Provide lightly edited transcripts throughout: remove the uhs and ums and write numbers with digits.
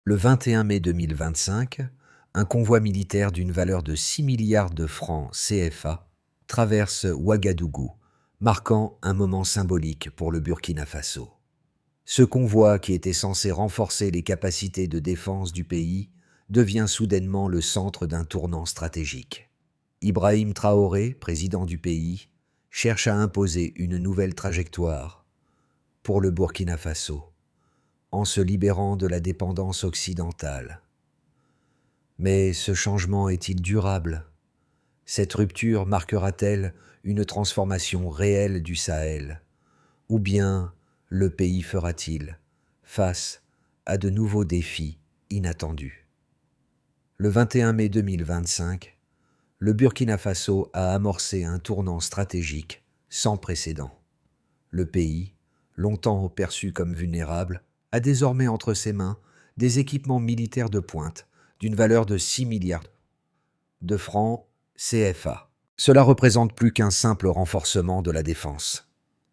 Le 21 mai 2025, un convoi militaire d'une valeur de 6 milliards de francs CFA traverse Ouagadougou, marquant un moment symbolique pour le Burkina Faso. Ce convoi, qui était censé renforcer les capacités de défense du pays, devient soudainement le centre d'un tournant stratégique. Ibrahim Traoré, président du pays, cherche à imposer une nouvelle trajectoire pour le Burkina Faso, en se libérant de la dépendance occidentale. Mais ce changement est-il durable? Cette rupture marquera-t-elle une transformation réelle du Sahel? Ou bien le pays fera-t-il face à de nouveaux défis inattendus? Le 21 mai 2025, le Burkina Faso a amorcé un tournant stratégique sans précédent. Le pays, longtemps perçu comme vulnérable, a désormais entre ses mains des équipements militaires de pointe d'une valeur de 6 milliards de francs CFA. Cela représente plus qu'un simple renforcement de la défense.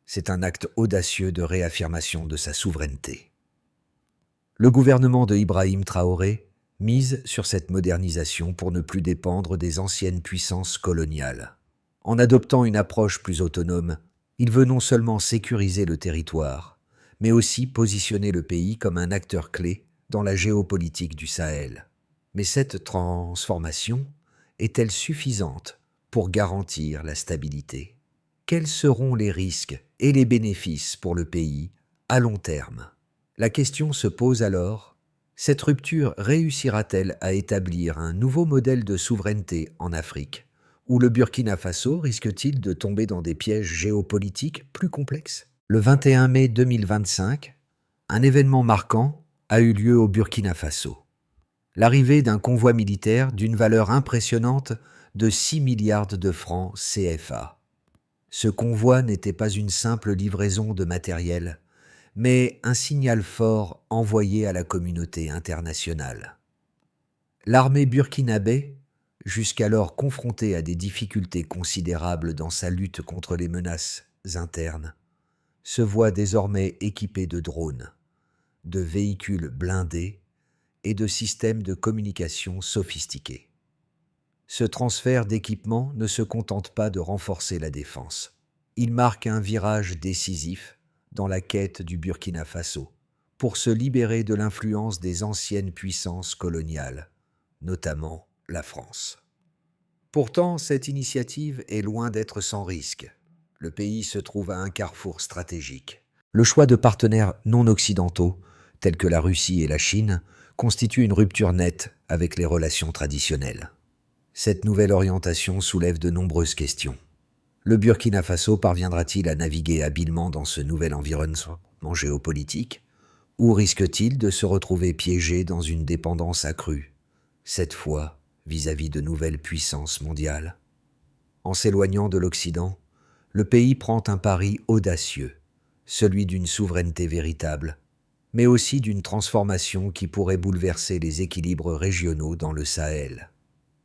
C'est un acte audacieux de réaffirmation de sa souveraineté. Le gouvernement de Ibrahim Traoré mise sur cette modernisation pour ne plus dépendre des anciennes puissances coloniales. En adoptant une approche plus autonome, il veut non seulement sécuriser le territoire, mais aussi positionner le pays comme un acteur clé dans la géopolitique du Sahel. Mais cette transformation est-elle suffisante pour garantir la stabilité? Quels seront les risques et les bénéfices pour le pays à long terme? La question se pose alors, cette rupture réussira-t-elle à établir un nouveau modèle de souveraineté en Afrique, où le Burkina Faso risque-t-il de tomber dans des pièges géopolitiques plus complexes? Le 21 mai 2025, un événement marquant a eu lieu au Burkina Faso. L'arrivée d'un convoi militaire d'une valeur impressionnante de 6 milliards de francs CFA. Ce convoi n'était pas une simple livraison de matériel, mais un signal fort envoyé à la communauté internationale. L'armée burkinabé, jusqu'alors confrontée à des difficultés considérables dans sa lutte contre les menaces internes, se voit désormais équipée de drones, de véhicules blindés et de systèmes de communication sophistiqués. Ce transfert d'équipement ne se contente pas de renforcer la défense. Il marque un virage décisif dans la quête du Burkina Faso pour se libérer de l'influence des anciennes puissances coloniales, notamment la France. Pourtant, cette initiative est loin d'être sans risque. Le pays se trouve à un carrefour stratégique. Le choix de partenaires non occidentaux, tels que la Russie et la Chine, constitue une rupture nette avec les relations traditionnelles. Cette nouvelle orientation soulève de nombreuses questions. Le Burkina Faso parviendra-t-il à naviguer habilement dans ce nouvel environnement géopolitique, ou risque-t-il de se retrouver piégé dans une dépendance accrue, cette fois vis-à-vis de nouvelles puissances mondiales? En s'éloignant de l'Occident, le pays prend un pari audacieux, celui d'une souveraineté véritable, mais aussi d'une transformation qui pourrait bouleverser les équilibres régionaux dans le Sahel.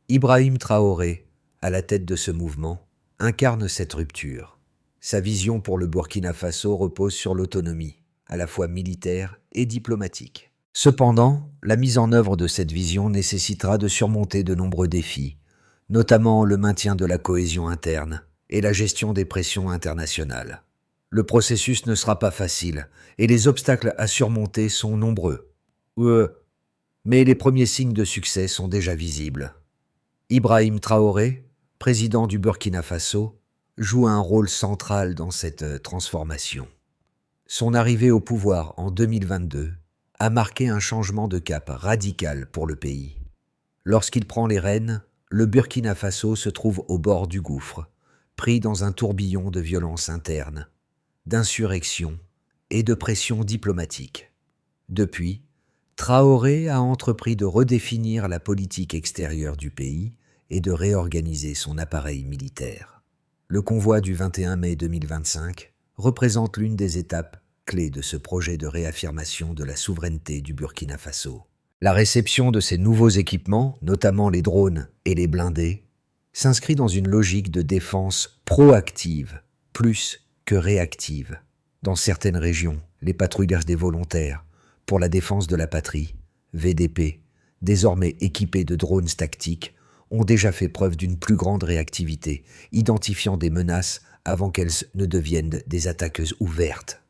Ibrahim Traoré, à la tête de ce mouvement, incarne cette rupture. Sa vision pour le Burkina Faso repose sur l'autonomie, à la fois militaire et diplomatique. Cependant, la mise en œuvre de cette vision nécessitera de surmonter de nombreux défis, notamment le maintien de la cohésion interne et la gestion des pressions internationales. Le processus ne sera pas facile et les obstacles à surmonter sont nombreux. Mais les premiers signes de succès sont déjà visibles. Ibrahim Traoré, président du Burkina Faso, joue un rôle central dans cette transformation. Son arrivée au pouvoir en 2022 a marqué un changement de cap radical pour le pays. Lorsqu'il prend les rênes, le Burkina Faso se trouve au bord du gouffre, pris dans un tourbillon de violences internes, d'insurrection et de pression diplomatique. Depuis, Traoré a entrepris de redéfinir la politique extérieure du pays et de réorganiser son appareil militaire. Le convoi du 21 mai 2025 représente l'une des étapes clés de ce projet de réaffirmation de la souveraineté du Burkina Faso. La réception de ces nouveaux équipements, notamment les drones et les blindés, s'inscrit dans une logique de défense proactive, plus que réactive. Dans certaines régions, les patrouilles des volontaires pour la défense de la patrie VDP, désormais équipés de drones tactiques, ont déjà fait preuve d'une plus grande réactivité, identifiant des menaces avant qu'elles ne deviennent des attaques ouvertes.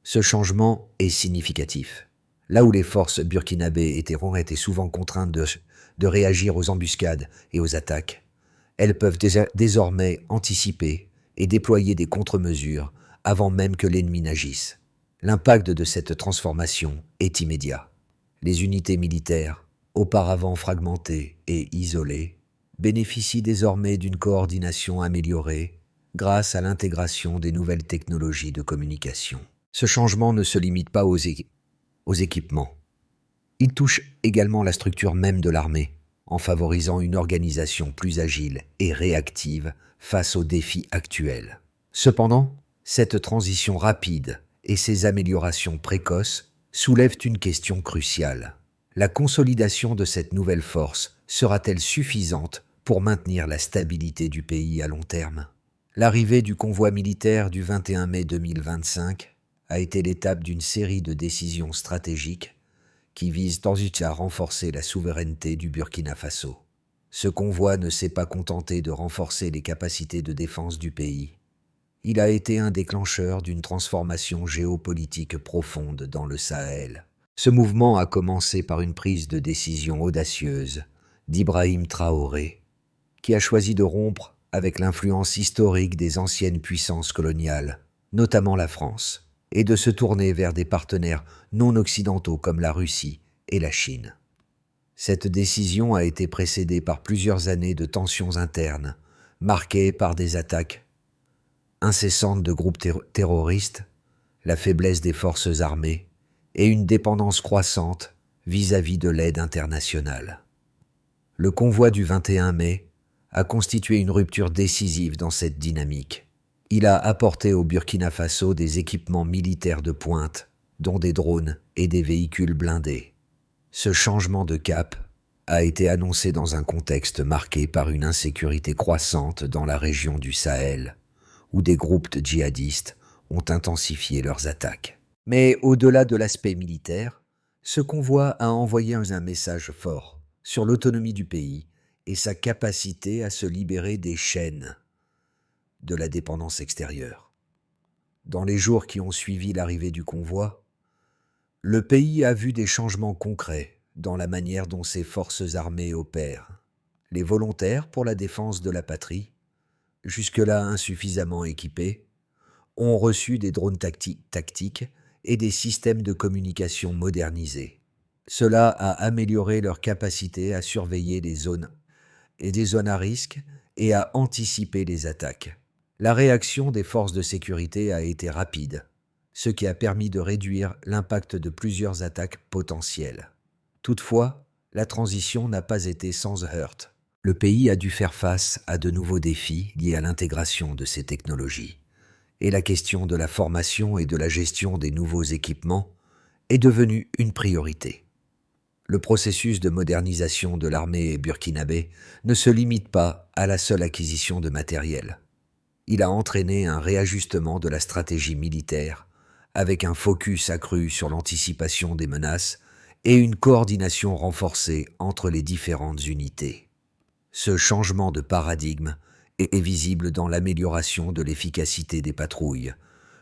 Ce changement est significatif. Là où les forces burkinabées ont été souvent contraintes de réagir aux embuscades et aux attaques, elles peuvent désormais anticiper et déployer des contre-mesures avant même que l'ennemi n'agisse. L'impact de cette transformation est immédiat. Les unités militaires, auparavant fragmentées et isolées, bénéficient désormais d'une coordination améliorée grâce à l'intégration des nouvelles technologies de communication. Ce changement ne se limite pas aux équipements. Il touche également la structure même de l'armée, en favorisant une organisation plus agile et réactive face aux défis actuels. Cependant, cette transition rapide et ces améliorations précoces soulèvent une question cruciale. La consolidation de cette nouvelle force sera-t-elle suffisante pour maintenir la stabilité du pays à long terme? L'arrivée du convoi militaire du 21 mai 2025 a été l'étape d'une série de décisions stratégiques qui visent ensuite à renforcer la souveraineté du Burkina Faso. Ce convoi ne s'est pas contenté de renforcer les capacités de défense du pays. Il a été un déclencheur d'une transformation géopolitique profonde dans le Sahel. Ce mouvement a commencé par une prise de décision audacieuse d'Ibrahim Traoré, qui a choisi de rompre avec l'influence historique des anciennes puissances coloniales, notamment la France, et de se tourner vers des partenaires non occidentaux comme la Russie et la Chine. Cette décision a été précédée par plusieurs années de tensions internes, marquées par des attaques incessantes de groupes terroristes, la faiblesse des forces armées et une dépendance croissante vis-à-vis de l'aide internationale. Le convoi du 21 mai a constitué une rupture décisive dans cette dynamique. Il a apporté au Burkina Faso des équipements militaires de pointe, dont des drones et des véhicules blindés. Ce changement de cap a été annoncé dans un contexte marqué par une insécurité croissante dans la région du Sahel, où des groupes de djihadistes ont intensifié leurs attaques. Mais au-delà de l'aspect militaire, ce convoi a envoyé un message fort sur l'autonomie du pays et sa capacité à se libérer des chaînes de la dépendance extérieure. Dans les jours qui ont suivi l'arrivée du convoi, le pays a vu des changements concrets dans la manière dont ses forces armées opèrent. Les volontaires pour la défense de la patrie, jusque-là insuffisamment équipés, ont reçu des drones tactiques et des systèmes de communication modernisés. Cela a amélioré leur capacité à surveiller des zones à risque et à anticiper les attaques. La réaction des forces de sécurité a été rapide, ce qui a permis de réduire l'impact de plusieurs attaques potentielles. Toutefois, la transition n'a pas été sans heurts. Le pays a dû faire face à de nouveaux défis liés à l'intégration de ces technologies, et la question de la formation et de la gestion des nouveaux équipements est devenue une priorité. Le processus de modernisation de l'armée burkinabé ne se limite pas à la seule acquisition de matériel. Il a entraîné un réajustement de la stratégie militaire, avec un focus accru sur l'anticipation des menaces et une coordination renforcée entre les différentes unités. Ce changement de paradigme est visible dans l'amélioration de l'efficacité des patrouilles,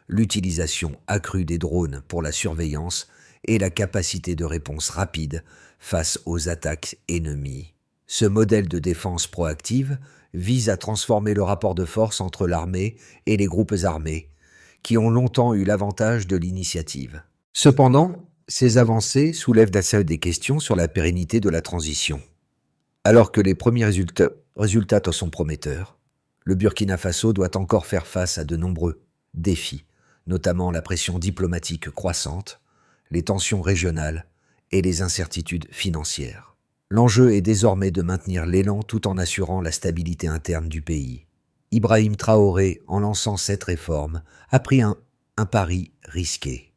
l'utilisation accrue des drones pour la surveillance et la capacité de réponse rapide face aux attaques ennemies. Ce modèle de défense proactive vise à transformer le rapport de force entre l'armée et les groupes armés, qui ont longtemps eu l'avantage de l'initiative. Cependant, ces avancées soulèvent des questions sur la pérennité de la transition. Alors que les premiers résultats sont prometteurs, le Burkina Faso doit encore faire face à de nombreux défis, notamment la pression diplomatique croissante, les tensions régionales et les incertitudes financières. L'enjeu est désormais de maintenir l'élan tout en assurant la stabilité interne du pays. Ibrahim Traoré, en lançant cette réforme, a pris un pari risqué,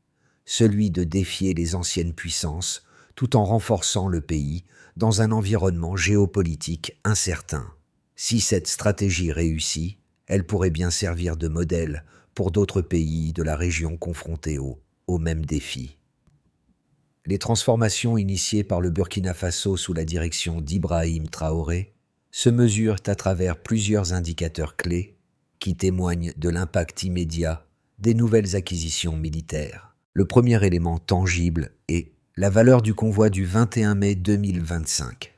celui de défier les anciennes puissances tout en renforçant le pays dans un environnement géopolitique incertain. Si cette stratégie réussit, elle pourrait bien servir de modèle pour d'autres pays de la région confrontés aux mêmes défis. Les transformations initiées par le Burkina Faso sous la direction d'Ibrahim Traoré se mesurent à travers plusieurs indicateurs clés qui témoignent de l'impact immédiat des nouvelles acquisitions militaires. Le premier élément tangible est la valeur du convoi du 21 mai 2025,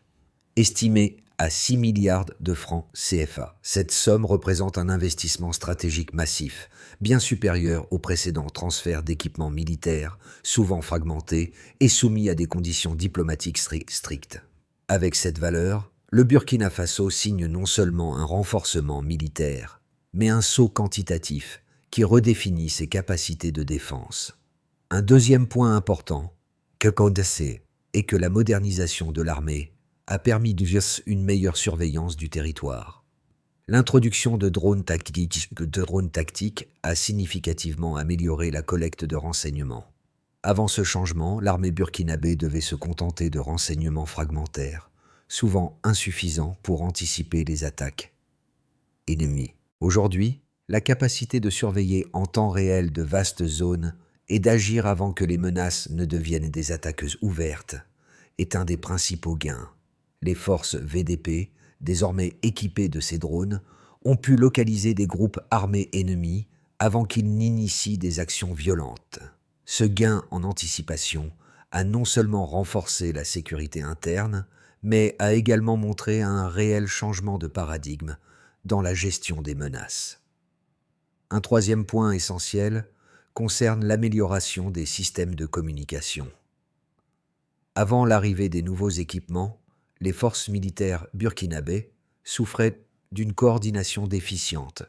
estimée à 6 milliards de francs CFA. Cette somme représente un investissement stratégique massif, bien supérieur aux précédents transferts d'équipements militaires, souvent fragmentés et soumis à des conditions diplomatiques strictes. Avec cette valeur, le Burkina Faso signe non seulement un renforcement militaire, mais un saut quantitatif qui redéfinit ses capacités de défense. Un deuxième point important que Condé est que la modernisation de l'armée a permis une meilleure surveillance du territoire. L'introduction de drones tactiques a significativement amélioré la collecte de renseignements. Avant ce changement, l'armée burkinabé devait se contenter de renseignements fragmentaires, souvent insuffisants pour anticiper les attaques ennemies. Aujourd'hui, la capacité de surveiller en temps réel de vastes zones et d'agir avant que les menaces ne deviennent des attaques ouvertes est un des principaux gains. Les forces VDP, désormais équipées de ces drones, ont pu localiser des groupes armés ennemis avant qu'ils n'initient des actions violentes. Ce gain en anticipation a non seulement renforcé la sécurité interne, mais a également montré un réel changement de paradigme dans la gestion des menaces. Un troisième point essentiel concerne l'amélioration des systèmes de communication. Avant l'arrivée des nouveaux équipements, les forces militaires burkinabées souffraient d'une coordination déficiente,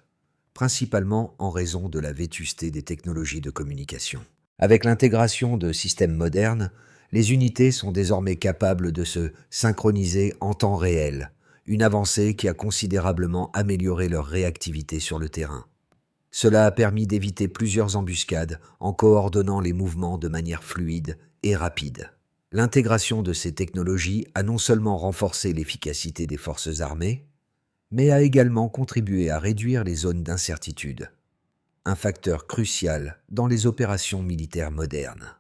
principalement en raison de la vétusté des technologies de communication. Avec l'intégration de systèmes modernes, les unités sont désormais capables de se synchroniser en temps réel, une avancée qui a considérablement amélioré leur réactivité sur le terrain. Cela a permis d'éviter plusieurs embuscades en coordonnant les mouvements de manière fluide et rapide. L'intégration de ces technologies a non seulement renforcé l'efficacité des forces armées, mais a également contribué à réduire les zones d'incertitude, un facteur crucial dans les opérations militaires modernes.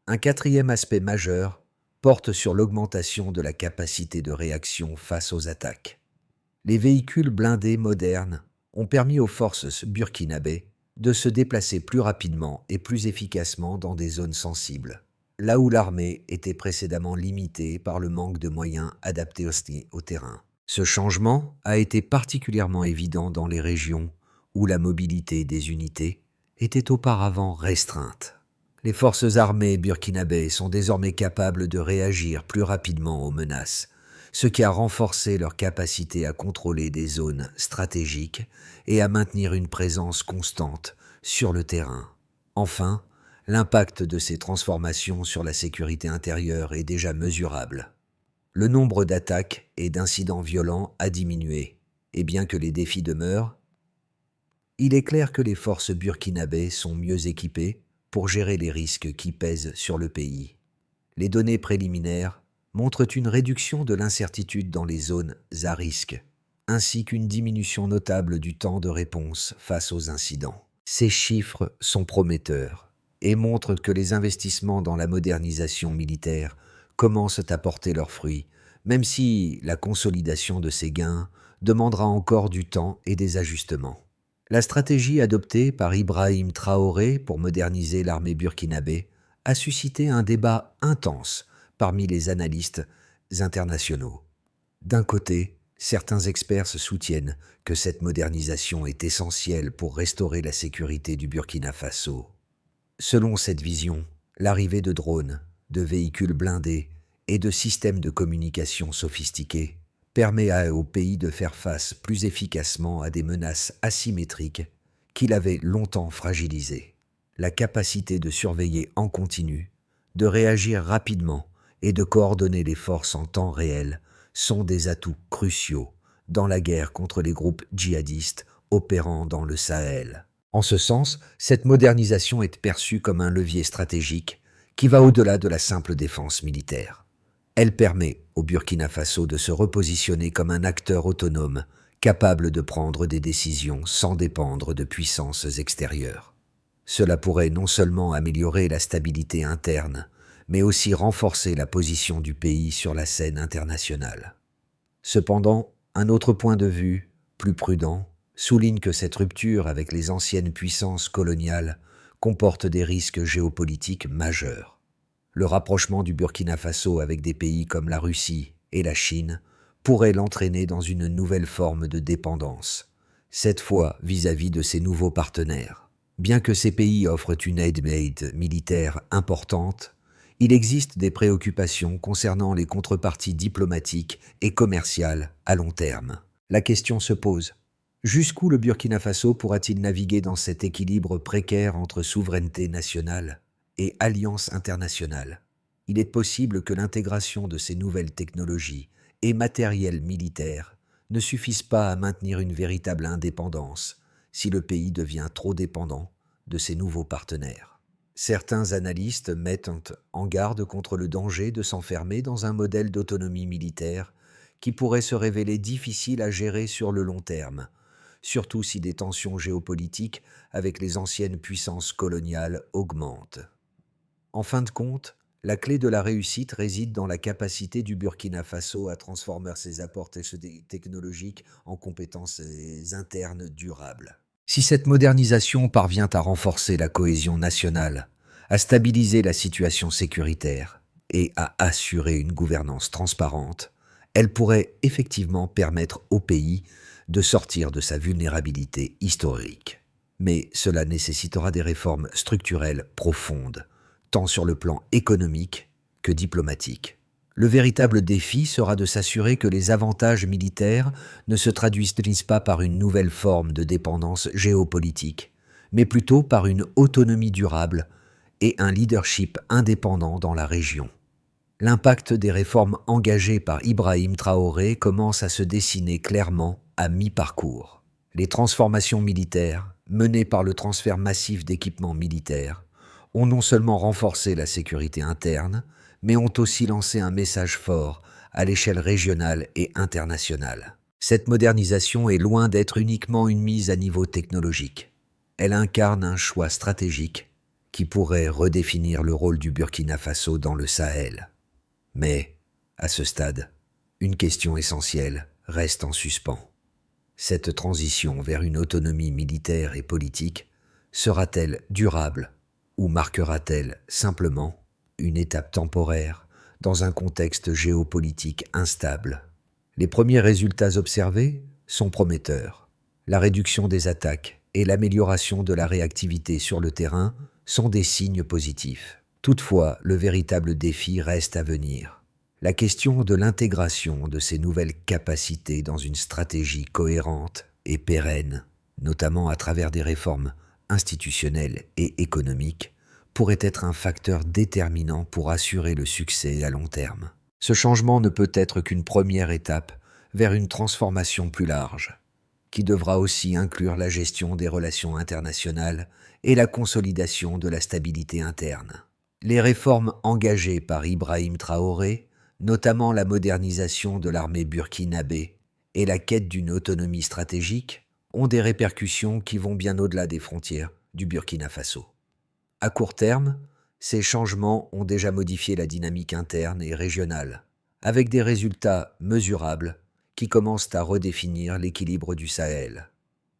Un quatrième aspect majeur porte sur l'augmentation de la capacité de réaction face aux attaques. Les véhicules blindés modernes ont permis aux forces burkinabées de se déplacer plus rapidement et plus efficacement dans des zones sensibles, là où l'armée était précédemment limitée par le manque de moyens adaptés au terrain. Ce changement a été particulièrement évident dans les régions où la mobilité des unités était auparavant restreinte. Les forces armées burkinabées sont désormais capables de réagir plus rapidement aux menaces, ce qui a renforcé leur capacité à contrôler des zones stratégiques et à maintenir une présence constante sur le terrain. Enfin, l'impact de ces transformations sur la sécurité intérieure est déjà mesurable. Le nombre d'attaques et d'incidents violents a diminué, et bien que les défis demeurent, il est clair que les forces burkinabées sont mieux équipées pour gérer les risques qui pèsent sur le pays. Les données préliminaires montrent une réduction de l'incertitude dans les zones à risque, ainsi qu'une diminution notable du temps de réponse face aux incidents. Ces chiffres sont prometteurs et montrent que les investissements dans la modernisation militaire commencent à porter leurs fruits, même si la consolidation de ces gains demandera encore du temps et des ajustements. La stratégie adoptée par Ibrahim Traoré pour moderniser l'armée burkinabé a suscité un débat intense parmi les analystes internationaux. D'un côté, certains experts se soutiennent que cette modernisation est essentielle pour restaurer la sécurité du Burkina Faso. Selon cette vision, l'arrivée de drones, de véhicules blindés et de systèmes de communication sophistiqués permet au pays de faire face plus efficacement à des menaces asymétriques qu'il avait longtemps fragilisées. La capacité de surveiller en continu, de réagir rapidement et de coordonner les forces en temps réel sont des atouts cruciaux dans la guerre contre les groupes djihadistes opérant dans le Sahel. En ce sens, cette modernisation est perçue comme un levier stratégique qui va au-delà de la simple défense militaire. Elle permet au Burkina Faso de se repositionner comme un acteur autonome, capable de prendre des décisions sans dépendre de puissances extérieures. Cela pourrait non seulement améliorer la stabilité interne, mais aussi renforcer la position du pays sur la scène internationale. Cependant, un autre point de vue, plus prudent, souligne que cette rupture avec les anciennes puissances coloniales comporte des risques géopolitiques majeurs. Le rapprochement du Burkina Faso avec des pays comme la Russie et la Chine pourrait l'entraîner dans une nouvelle forme de dépendance, cette fois vis-à-vis de ses nouveaux partenaires. Bien que ces pays offrent une aide militaire importante, il existe des préoccupations concernant les contreparties diplomatiques et commerciales à long terme. La question se pose: jusqu'où le Burkina Faso pourra-t-il naviguer dans cet équilibre précaire entre souveraineté nationale et alliance internationale? Il est possible que l'intégration de ces nouvelles technologies et matériel militaire ne suffisent pas à maintenir une véritable indépendance si le pays devient trop dépendant de ses nouveaux partenaires. Certains analystes mettent en garde contre le danger de s'enfermer dans un modèle d'autonomie militaire qui pourrait se révéler difficile à gérer sur le long terme, surtout si des tensions géopolitiques avec les anciennes puissances coloniales augmentent. En fin de compte, la clé de la réussite réside dans la capacité du Burkina Faso à transformer ses apports technologiques en compétences internes durables. Si cette modernisation parvient à renforcer la cohésion nationale, à stabiliser la situation sécuritaire et à assurer une gouvernance transparente, elle pourrait effectivement permettre au pays de sortir de sa vulnérabilité historique. Mais cela nécessitera des réformes structurelles profondes, tant sur le plan économique que diplomatique. Le véritable défi sera de s'assurer que les avantages militaires ne se traduisent pas par une nouvelle forme de dépendance géopolitique, mais plutôt par une autonomie durable et un leadership indépendant dans la région. L'impact des réformes engagées par Ibrahim Traoré commence à se dessiner clairement à mi-parcours. Les transformations militaires, menées par le transfert massif d'équipements militaires, ont non seulement renforcé la sécurité interne, mais ont aussi lancé un message fort à l'échelle régionale et internationale. Cette modernisation est loin d'être uniquement une mise à niveau technologique. Elle incarne un choix stratégique qui pourrait redéfinir le rôle du Burkina Faso dans le Sahel. Mais, à ce stade, une question essentielle reste en suspens. Cette transition vers une autonomie militaire et politique sera-t-elle durable ou marquera-t-elle simplement une étape temporaire dans un contexte géopolitique instable? Les premiers résultats observés sont prometteurs. La réduction des attaques et l'amélioration de la réactivité sur le terrain sont des signes positifs. Toutefois, le véritable défi reste à venir. La question de l'intégration de ces nouvelles capacités dans une stratégie cohérente et pérenne, notamment à travers des réformes institutionnelles et économiques, pourrait être un facteur déterminant pour assurer le succès à long terme. Ce changement ne peut être qu'une première étape vers une transformation plus large, qui devra aussi inclure la gestion des relations internationales et la consolidation de la stabilité interne. Les réformes engagées par Ibrahim Traoré, notamment la modernisation de l'armée burkinabé et la quête d'une autonomie stratégique, ont des répercussions qui vont bien au-delà des frontières du Burkina Faso. À court terme, ces changements ont déjà modifié la dynamique interne et régionale, avec des résultats mesurables qui commencent à redéfinir l'équilibre du Sahel.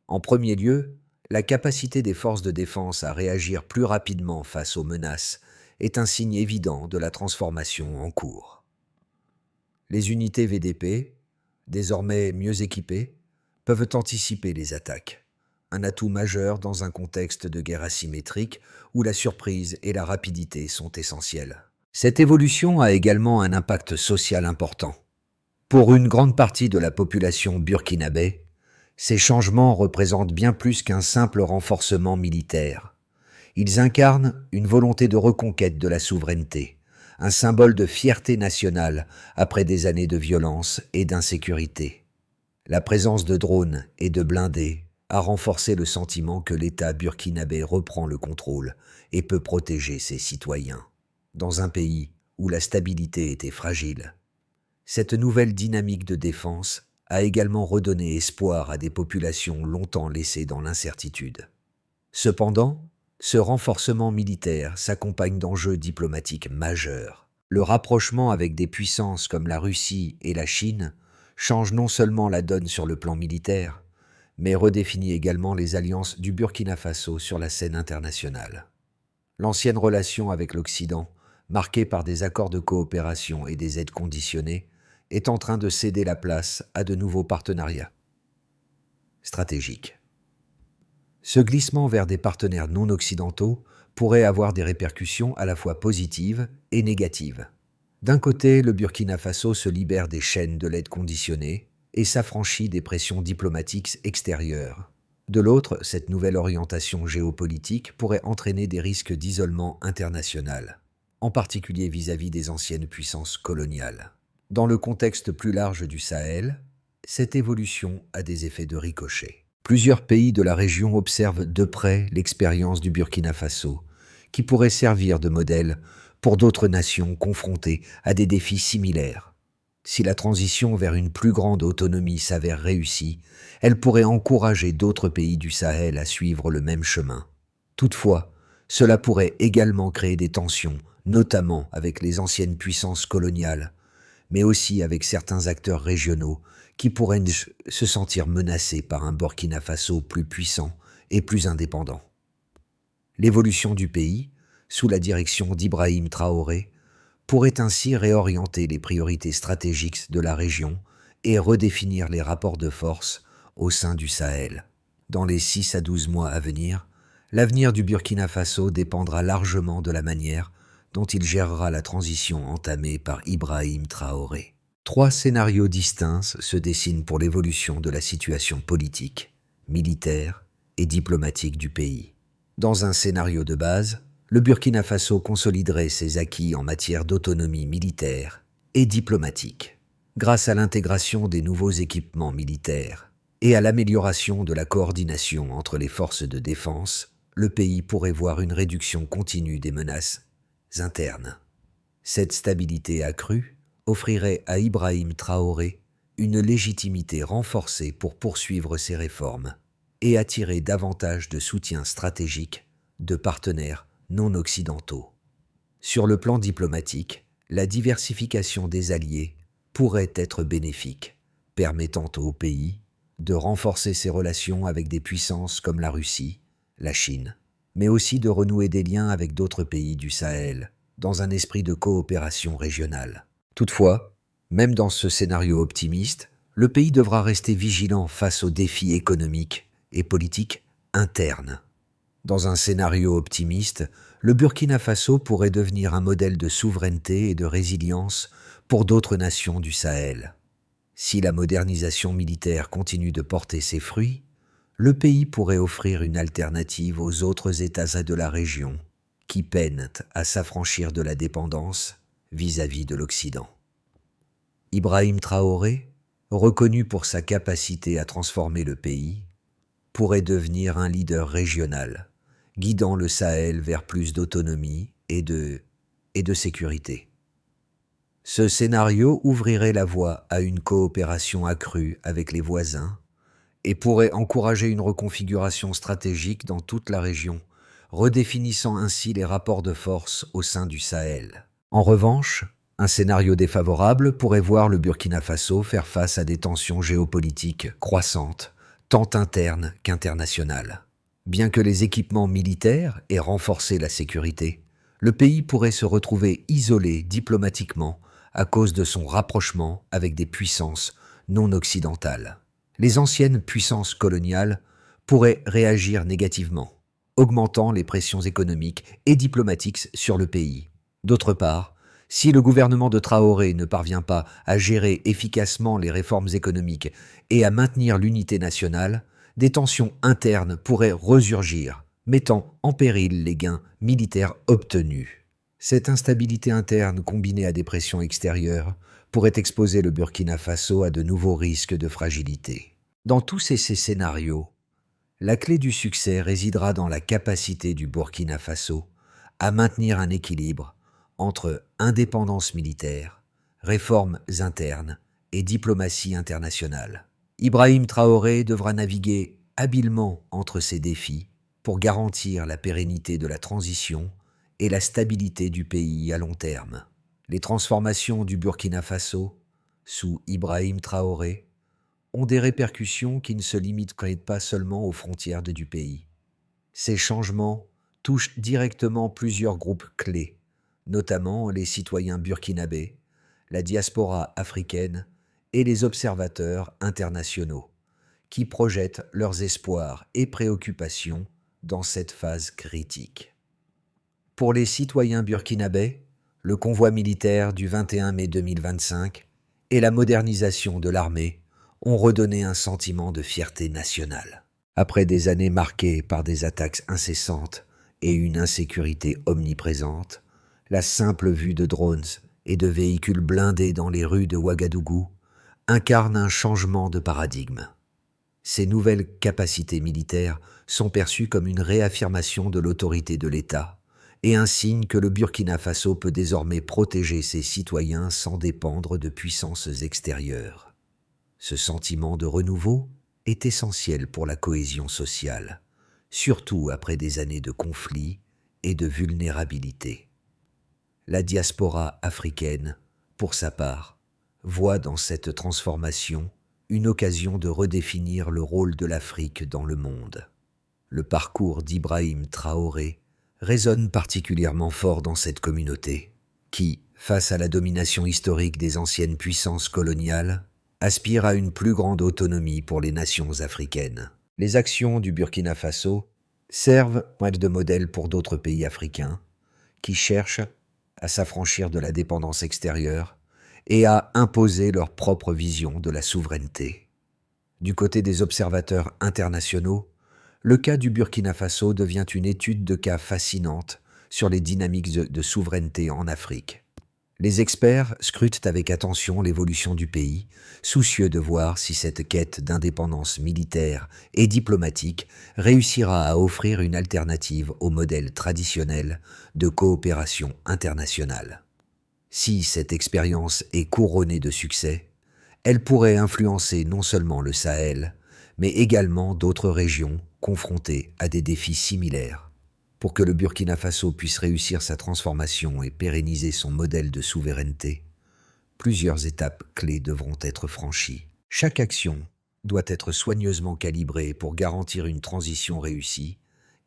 En premier lieu, la capacité des forces de défense à réagir plus rapidement face aux menaces est un signe évident de la transformation en cours. Les unités VDP, désormais mieux équipées, peuvent anticiper les attaques, un atout majeur dans un contexte de guerre asymétrique où la surprise et la rapidité sont essentielles. Cette évolution a également un impact social important. Pour une grande partie de la population burkinabé, ces changements représentent bien plus qu'un simple renforcement militaire. Ils incarnent une volonté de reconquête de la souveraineté, un symbole de fierté nationale après des années de violence et d'insécurité. La présence de drones et de blindés a renforcé le sentiment que l'État burkinabé reprend le contrôle et peut protéger ses citoyens. Dans un pays où la stabilité était fragile, cette nouvelle dynamique de défense a également redonné espoir à des populations longtemps laissées dans l'incertitude. Cependant, Ce renforcement militaire s'accompagne d'enjeux diplomatiques majeurs. Le rapprochement avec des puissances comme la Russie et la Chine change non seulement la donne sur le plan militaire, mais redéfinit également les alliances du Burkina Faso sur la scène internationale. L'ancienne relation avec l'Occident, marquée par des accords de coopération et des aides conditionnées, est en train de céder la place à de nouveaux partenariats stratégiques. Ce glissement vers des partenaires non occidentaux pourrait avoir des répercussions à la fois positives et négatives. D'un côté, le Burkina Faso se libère des chaînes de l'aide conditionnée et s'affranchit des pressions diplomatiques extérieures. De l'autre, cette nouvelle orientation géopolitique pourrait entraîner des risques d'isolement international, en particulier vis-à-vis des anciennes puissances coloniales. Dans le contexte plus large du Sahel, cette évolution a des effets de ricochet. Plusieurs pays de la région observent de près l'expérience du Burkina Faso, qui pourrait servir de modèle pour d'autres nations confrontées à des défis similaires. Si la transition vers une plus grande autonomie s'avère réussie, elle pourrait encourager d'autres pays du Sahel à suivre le même chemin. Toutefois, cela pourrait également créer des tensions, notamment avec les anciennes puissances coloniales, mais aussi avec certains acteurs régionaux qui pourraient se sentir menacés par un Burkina Faso plus puissant et plus indépendant. L'évolution du pays, sous la direction d'Ibrahim Traoré, pourrait ainsi réorienter les priorités stratégiques de la région et redéfinir les rapports de force au sein du Sahel. Dans les 6 à 12 mois à venir, l'avenir du Burkina Faso dépendra largement de la manière dont il gérera la transition entamée par Ibrahim Traoré. 3 scénarios distincts se dessinent pour l'évolution de la situation politique, militaire et diplomatique du pays. Dans un scénario de base, le Burkina Faso consoliderait ses acquis en matière d'autonomie militaire et diplomatique, grâce à l'intégration des nouveaux équipements militaires et à l'amélioration de la coordination entre les forces de défense. Le pays pourrait voir une réduction continue des menaces internes. Cette stabilité accrue offrirait à Ibrahim Traoré une légitimité renforcée pour poursuivre ses réformes et attirer davantage de soutien stratégique de partenaires non occidentaux. Sur le plan diplomatique, la diversification des alliés pourrait être bénéfique, permettant au pays de renforcer ses relations avec des puissances comme la Russie, la Chine, mais aussi de renouer des liens avec d'autres pays du Sahel, dans un esprit de coopération régionale. Toutefois, même dans ce scénario optimiste, le pays devra rester vigilant face aux défis économiques et politiques internes. Dans un scénario optimiste, le Burkina Faso pourrait devenir un modèle de souveraineté et de résilience pour d'autres nations du Sahel. Si la modernisation militaire continue de porter ses fruits, le pays pourrait offrir une alternative aux autres États de la région qui peinent à s'affranchir de la dépendance vis-à-vis de l'Occident. Ibrahim Traoré, reconnu pour sa capacité à transformer le pays, pourrait devenir un leader régional, guidant le Sahel vers plus d'autonomie et de sécurité. Ce scénario ouvrirait la voie à une coopération accrue avec les voisins et pourrait encourager une reconfiguration stratégique dans toute la région, redéfinissant ainsi les rapports de force au sein du Sahel. En revanche, un scénario défavorable pourrait voir le Burkina Faso faire face à des tensions géopolitiques croissantes, tant internes qu'internationales. Bien que les équipements militaires aient renforcé la sécurité, le pays pourrait se retrouver isolé diplomatiquement à cause de son rapprochement avec des puissances non occidentales. Les anciennes puissances coloniales pourraient réagir négativement, augmentant les pressions économiques et diplomatiques sur le pays. D'autre part, si le gouvernement de Traoré ne parvient pas à gérer efficacement les réformes économiques et à maintenir l'unité nationale, des tensions internes pourraient resurgir, mettant en péril les gains militaires obtenus. Cette instabilité interne combinée à des pressions extérieures pourrait exposer le Burkina Faso à de nouveaux risques de fragilité. Dans tous ces scénarios, la clé du succès résidera dans la capacité du Burkina Faso à maintenir un équilibre entre indépendance militaire, réformes internes et diplomatie internationale. Ibrahim Traoré devra naviguer habilement entre ces défis pour garantir la pérennité de la transition et la stabilité du pays à long terme. Les transformations du Burkina Faso, sous Ibrahim Traoré, ont des répercussions qui ne se limitent pas seulement aux frontières du pays. Ces changements touchent directement plusieurs groupes clés, notamment les citoyens burkinabés, la diaspora africaine et les observateurs internationaux, qui projettent leurs espoirs et préoccupations dans cette phase critique. Pour les citoyens burkinabés, le convoi militaire du 21 mai 2025 et la modernisation de l'armée ont redonné un sentiment de fierté nationale. Après des années marquées par des attaques incessantes et une insécurité omniprésente, la simple vue de drones et de véhicules blindés dans les rues de Ouagadougou incarne un changement de paradigme. Ces nouvelles capacités militaires sont perçues comme une réaffirmation de l'autorité de l'État et un signe que le Burkina Faso peut désormais protéger ses citoyens sans dépendre de puissances extérieures. Ce sentiment de renouveau est essentiel pour la cohésion sociale, surtout après des années de conflits et de vulnérabilité. La diaspora africaine, pour sa part, voit dans cette transformation une occasion de redéfinir le rôle de l'Afrique dans le monde. Le parcours d'Ibrahim Traoré résonne particulièrement fort dans cette communauté, qui, face à la domination historique des anciennes puissances coloniales, aspire à une plus grande autonomie pour les nations africaines. Les actions du Burkina Faso servent de modèle pour d'autres pays africains qui cherchent à s'affranchir de la dépendance extérieure et à imposer leur propre vision de la souveraineté. Du côté des observateurs internationaux, le cas du Burkina Faso devient une étude de cas fascinante sur les dynamiques de souveraineté en Afrique. Les experts scrutent avec attention l'évolution du pays, soucieux de voir si cette quête d'indépendance militaire et diplomatique réussira à offrir une alternative au modèle traditionnel de coopération internationale. Si cette expérience est couronnée de succès, elle pourrait influencer non seulement le Sahel, mais également d'autres régions confrontées à des défis similaires. Pour que le Burkina Faso puisse réussir sa transformation et pérenniser son modèle de souveraineté, plusieurs étapes clés devront être franchies. Chaque action doit être soigneusement calibrée pour garantir une transition réussie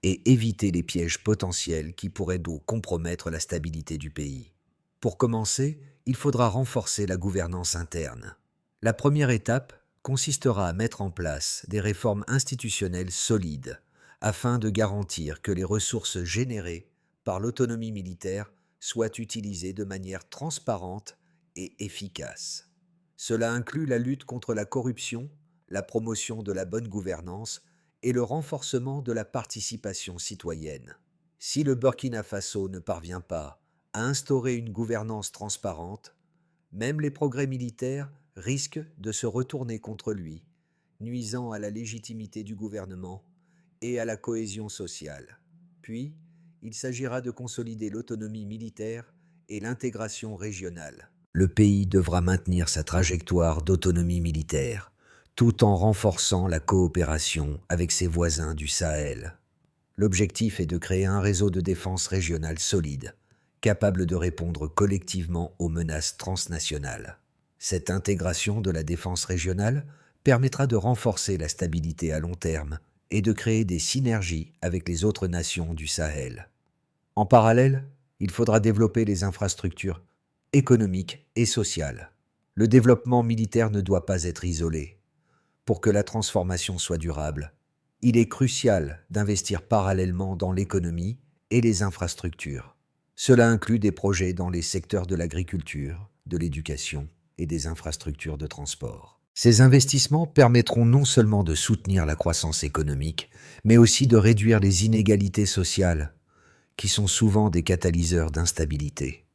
et éviter les pièges potentiels qui pourraient donc compromettre la stabilité du pays. Pour commencer, il faudra renforcer la gouvernance interne. La première étape consistera à mettre en place des réformes institutionnelles solides afin de garantir que les ressources générées par l'autonomie militaire soient utilisées de manière transparente et efficace. Cela inclut la lutte contre la corruption, la promotion de la bonne gouvernance et le renforcement de la participation citoyenne. Si le Burkina Faso ne parvient pas à instaurer une gouvernance transparente, même les progrès militaires risquent de se retourner contre lui, nuisant à la légitimité du gouvernement et à la cohésion sociale. Puis, il s'agira de consolider l'autonomie militaire et l'intégration régionale. Le pays devra maintenir sa trajectoire d'autonomie militaire, tout en renforçant la coopération avec ses voisins du Sahel. L'objectif est de créer un réseau de défense régionale solide, capable de répondre collectivement aux menaces transnationales. Cette intégration de la défense régionale permettra de renforcer la stabilité à long terme et de créer des synergies avec les autres nations du Sahel. En parallèle, il faudra développer les infrastructures économiques et sociales. Le développement militaire ne doit pas être isolé. Pour que la transformation soit durable, il est crucial d'investir parallèlement dans l'économie et les infrastructures. Cela inclut des projets dans les secteurs de l'agriculture, de l'éducation et des infrastructures de transport. Ces investissements permettront non seulement de soutenir la croissance économique, mais aussi de réduire les inégalités sociales, qui sont souvent des catalyseurs d'instabilité.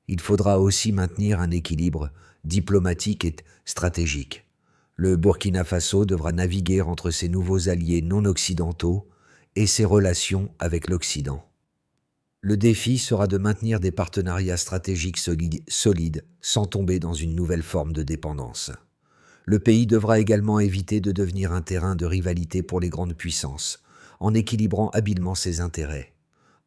Il faudra aussi maintenir un équilibre diplomatique et stratégique. Le Burkina Faso devra naviguer entre ses nouveaux alliés non occidentaux et ses relations avec l'Occident. Le défi sera de maintenir des partenariats stratégiques solides sans tomber dans une nouvelle forme de dépendance. Le pays devra également éviter de devenir un terrain de rivalité pour les grandes puissances, en équilibrant habilement ses intérêts.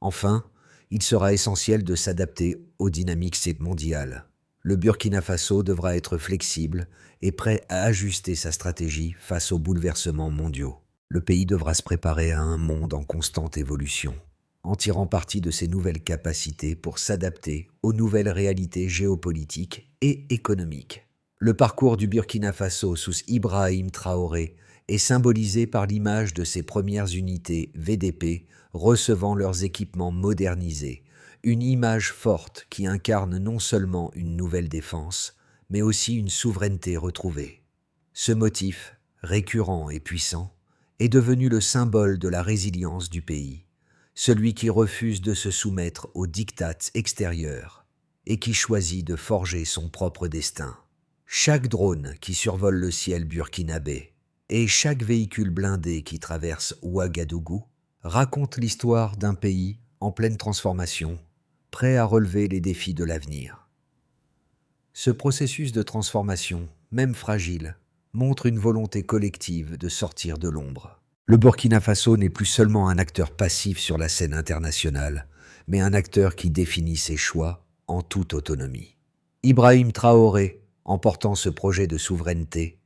Enfin, il sera essentiel de s'adapter aux dynamiques mondiales. Le Burkina Faso devra être flexible et prêt à ajuster sa stratégie face aux bouleversements mondiaux. Le pays devra se préparer à un monde en constante évolution, en tirant parti de ses nouvelles capacités pour s'adapter aux nouvelles réalités géopolitiques et économiques. Le parcours du Burkina Faso sous Ibrahim Traoré est symbolisé par l'image de ses premières unités VDP recevant leurs équipements modernisés, une image forte qui incarne non seulement une nouvelle défense, mais aussi une souveraineté retrouvée. Ce motif, récurrent et puissant, est devenu le symbole de la résilience du pays, celui qui refuse de se soumettre aux diktats extérieurs et qui choisit de forger son propre destin. Chaque drone qui survole le ciel burkinabé et chaque véhicule blindé qui traverse Ouagadougou raconte l'histoire d'un pays en pleine transformation, prêt à relever les défis de l'avenir. Ce processus de transformation, même fragile, montre une volonté collective de sortir de l'ombre. Le Burkina Faso n'est plus seulement un acteur passif sur la scène internationale, mais un acteur qui définit ses choix en toute autonomie. Ibrahim Traoré, en portant ce projet de souveraineté,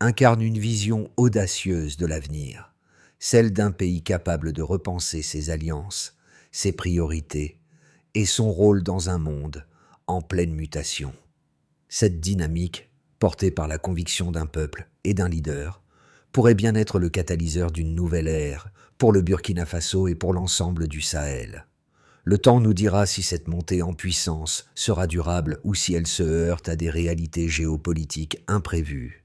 incarne une vision audacieuse de l'avenir, celle d'un pays capable de repenser ses alliances, ses priorités et son rôle dans un monde en pleine mutation. Cette dynamique, portée par la conviction d'un peuple et d'un leader, pourrait bien être le catalyseur d'une nouvelle ère pour le Burkina Faso et pour l'ensemble du Sahel. Le temps nous dira si cette montée en puissance sera durable ou si elle se heurte à des réalités géopolitiques imprévues.